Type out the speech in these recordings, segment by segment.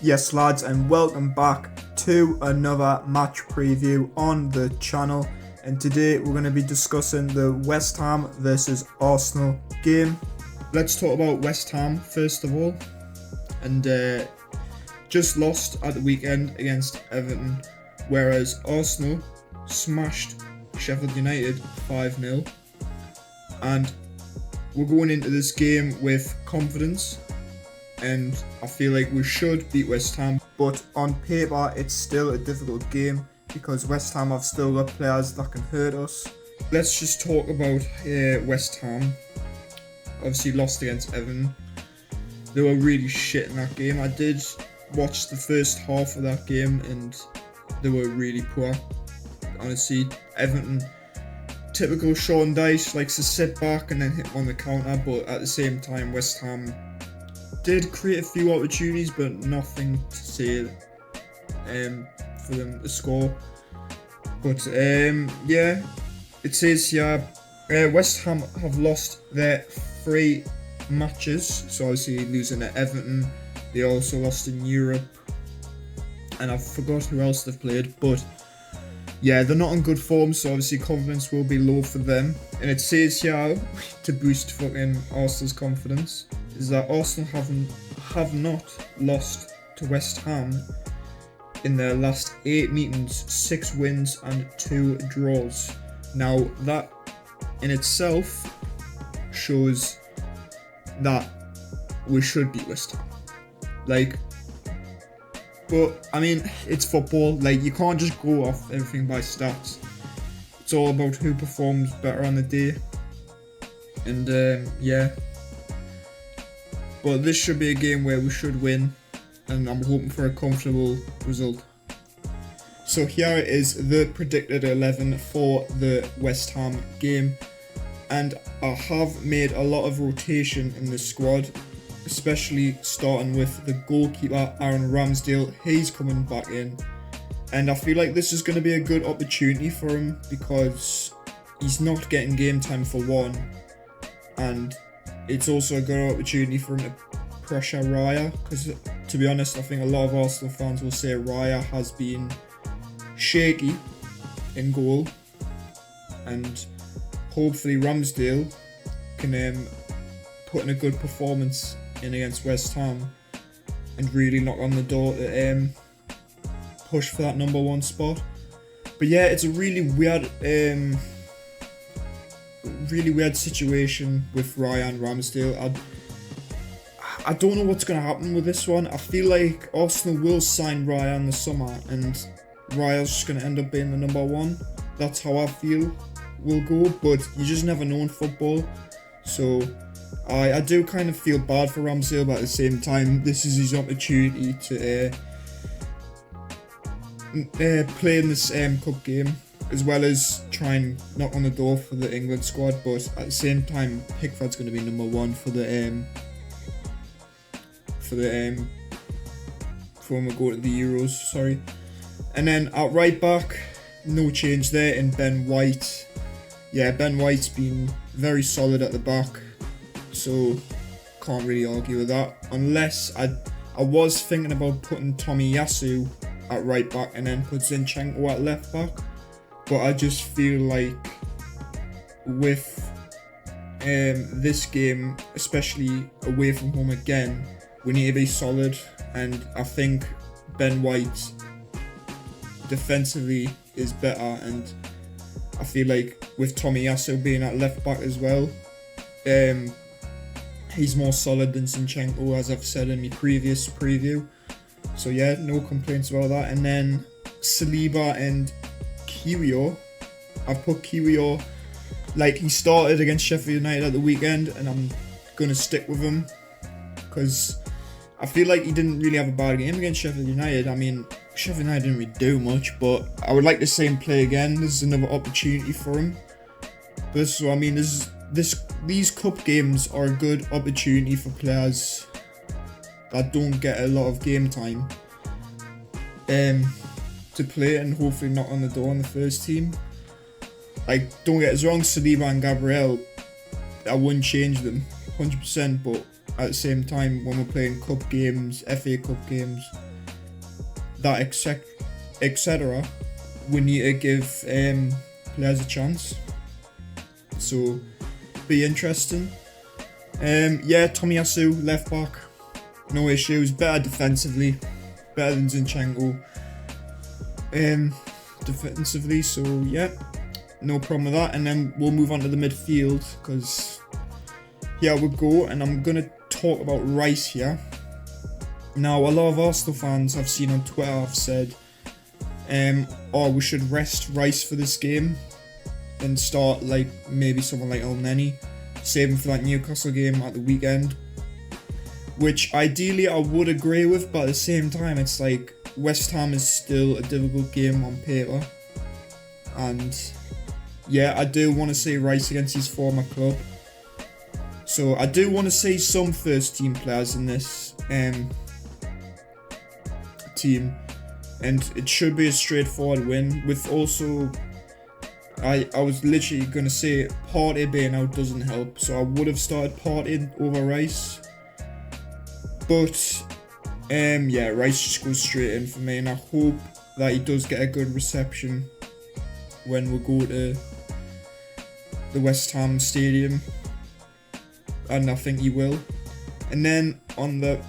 Yes lads, and welcome back to another match preview on the channel, and today we're going to be discussing the West Ham versus Arsenal game. Let's talk about West Ham first of all, and just lost at the weekend against Everton, whereas Arsenal smashed Sheffield United 5-0, and we're going into this game with confidence, and I feel like we should beat West Ham, but on paper it's still a difficult game because West Ham have still got players that can hurt us. Let's just talk about West Ham. Obviously lost against Everton. They were really shit in that game. I did watch the first half of that game and they were really poor. Honestly, Everton, typical Sean Dyche, likes to sit back and then hit on the counter, but at the same time West Ham did create a few opportunities, but nothing to say for them to score. But yeah, it says here West Ham have lost their 3 matches. So obviously losing at Everton, they also lost in Europe, and I forgot who else they've played. But yeah, they're not in good form, so obviously confidence will be low for them. And it says here, to boost fucking Arsenal's confidence, is that Arsenal have not lost to West Ham in their last 8 meetings, 6 wins and 2 draws. Now that in itself shows that we should beat West Ham. But I mean, it's football. You can't just go off everything by stats. It's all about who performs better on the day. And yeah. But this should be a game where we should win, and I'm hoping for a comfortable result. So here is the predicted 11 for the West Ham game, and I have made a lot of rotation in the squad, especially starting with the goalkeeper Aaron Ramsdale. He's coming back in, and I feel like this is going to be a good opportunity for him because he's not getting game time for one, and it's also a good opportunity for him to pressure Raya, because to be honest, I think a lot of Arsenal fans will say Raya has been shaky in goal, and hopefully Ramsdale can put in a good performance in against West Ham and really knock on the door to push for that number 1 spot. But yeah, it's a really weird situation with Raya and Ramsdale. I don't know what's going to happen with this one. I feel like Arsenal will sign Raya in the summer and Raya's just going to end up being the number 1. That's how I feel will go, but you just never know in football. So I do kind of feel bad for Ramsdale, but at the same time, this is his opportunity to play in this cup game, as well as try and knock on the door for the England squad. But at the same time, Pickford's going to be number 1 for when we go to the Euros, sorry. And then at right back, no change there in Ben White. Yeah, Ben White's been very solid at the back, so can't really argue with that. Unless I was thinking about putting Tomiyasu at right back and then put Zinchenko at left back, but I just feel like with this game, especially away from home again, we need to be solid, and I think Ben White defensively is better, and I feel like with Tomiyasu being at left back as well, he's more solid than Zinchenko, as I've said in my previous preview. So yeah, no complaints about that. And then Saliba and Kiwior. I've put Kiwior, he started against Sheffield United at the weekend, and I'm going to stick with him because I feel like he didn't really have a bad game against Sheffield United. I mean, Sheffield United didn't really do much, but I would like to see him play again. This is another opportunity for him. But this is what I mean. These cup games are a good opportunity for players that don't get a lot of game time to play and hopefully knock on the door on the first team. Don't get us wrong, Saliba and Gabriel, I wouldn't change them 100%, but at the same time, when we're playing cup games, FA Cup games, that etc. We need to give players a chance. So be interesting. Yeah, Tomiyasu, left back, no issues. Better defensively, better than Zinchenko. Defensively, so yeah, no problem with that. And then we'll move on to the midfield, because here we go. And I'm gonna talk about Rice here. Now, a lot of Arsenal fans I've seen on Twitter have said, oh, we should rest Rice for this game and start like maybe someone like Elneny, save him for that Newcastle game at the weekend. Which ideally I would agree with, but at the same time it's like West Ham is still a difficult game on paper. And yeah, I do want to see Rice against his former club. So I do want to see some first team players in this team. And it should be a straightforward win, with also, I was literally going to say Partey being out doesn't help. So I would have started Partey over Rice. But yeah, Rice just goes straight in for me, and I hope that he does get a good reception when we go to the West Ham stadium, and I think he will. And then on the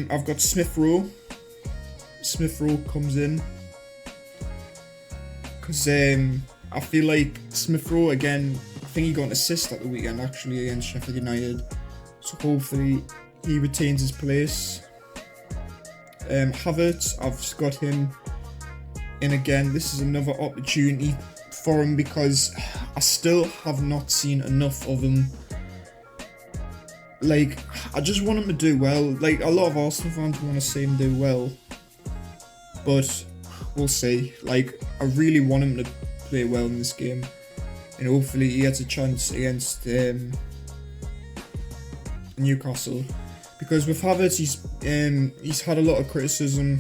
I've got Smith Rowe. Smith Rowe comes in because I feel like Smith Rowe again, I think he got an assist at the weekend actually against Sheffield United, so hopefully he retains his place. Havertz, I've got him in again. This is another opportunity for him because I still have not seen enough of him. Like, I just want him to do well. Like, a lot of Arsenal fans want to see him do well, but we'll see. Like, I really want him to play well in this game, and hopefully he gets a chance against Newcastle. Because with Havertz, he's had a lot of criticism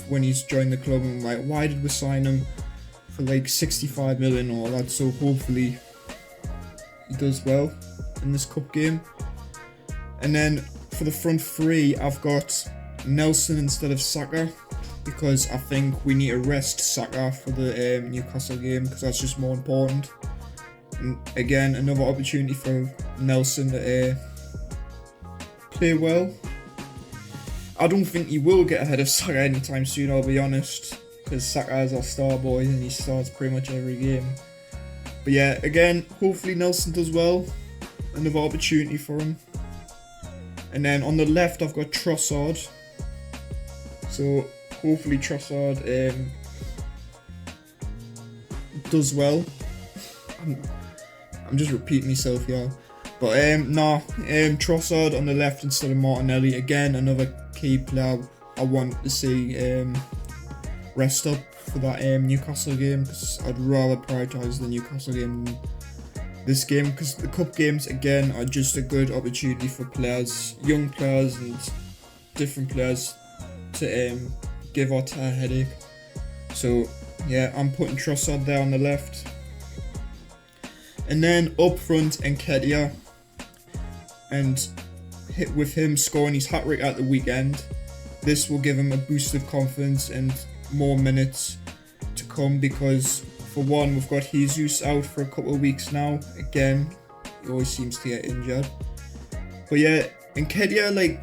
when he's joined the club, and like, why did we sign him for like 65 million or all that? So hopefully he does well in this cup game. And then for the front three, I've got Nelson instead of Saka, because I think we need to rest Saka for the Newcastle game, because that's just more important. And again, another opportunity for Nelson to play well. I don't think he will get ahead of Saka anytime soon, I'll be honest, because Saka is our star boy and he starts pretty much every game. But yeah, again, hopefully Nelson does well. Another opportunity for him. And then on the left, I've got Trossard. So hopefully Trossard does well. I'm just repeating myself here. But Trossard on the left instead of Martinelli. Again, another key player I want to see rest up for that Newcastle game, because I'd rather prioritise the Newcastle game than this game, because the cup games again are just a good opportunity for players, young players and different players, to give Arteta a headache. So yeah, I'm putting Trossard there on the left. And then up front, Nketiah, and with him scoring his hat-trick at the weekend, this will give him a boost of confidence and more minutes to come, because for one, we've got Jesus out for a couple of weeks now. Again, he always seems to get injured. But yeah, Nketiah, like,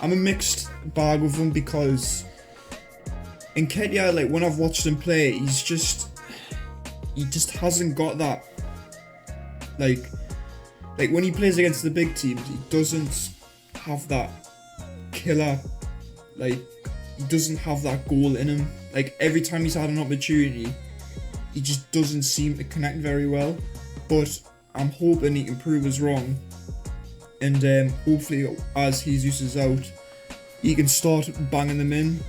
I'm a mixed bag with him, because Nketiah, like, when I've watched him play, he just hasn't got that, like when he plays against the big teams, he doesn't have that killer, like, he doesn't have that goal in him. Like, every time he's had an opportunity, he just doesn't seem to connect very well. But I'm hoping he can prove us wrong, and hopefully as Jesus is out, he can start banging them in.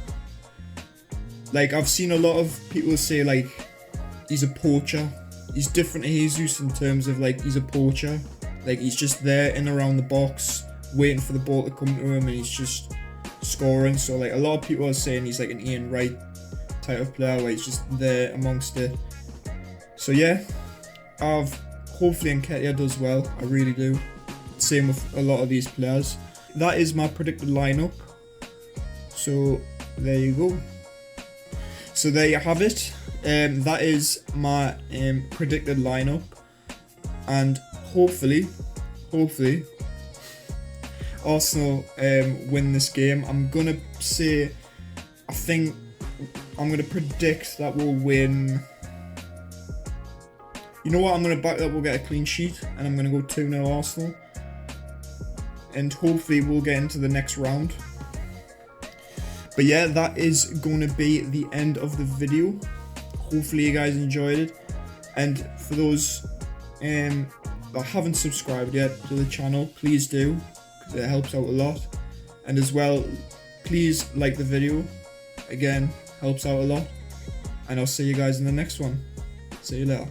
Like, I've seen a lot of people say, like, he's a poacher. He's different to Jesus in terms of, like, he's a poacher. Like, he's just there in around the box, waiting for the ball to come to him, and he's just scoring. So, like, a lot of people are saying he's like an Ian Wright type of player, where he's just there amongst it. So yeah, hopefully Nketiah does well. I really do. Same with a lot of these players. That is my predicted lineup. So there you go. So there you have it. That is my predicted lineup, and hopefully Arsenal win this game. I'm gonna say, I think I'm gonna predict that we'll win. You know what? I'm gonna back that we'll get a clean sheet, and I'm gonna go 2-0 Arsenal, and hopefully we'll get into the next round. But yeah, that is going to be the end of the video. Hopefully you guys enjoyed it. And for those that haven't subscribed yet to the channel, please do, because it helps out a lot. And as well, please like the video. Again, helps out a lot. And I'll see you guys in the next one. See you later.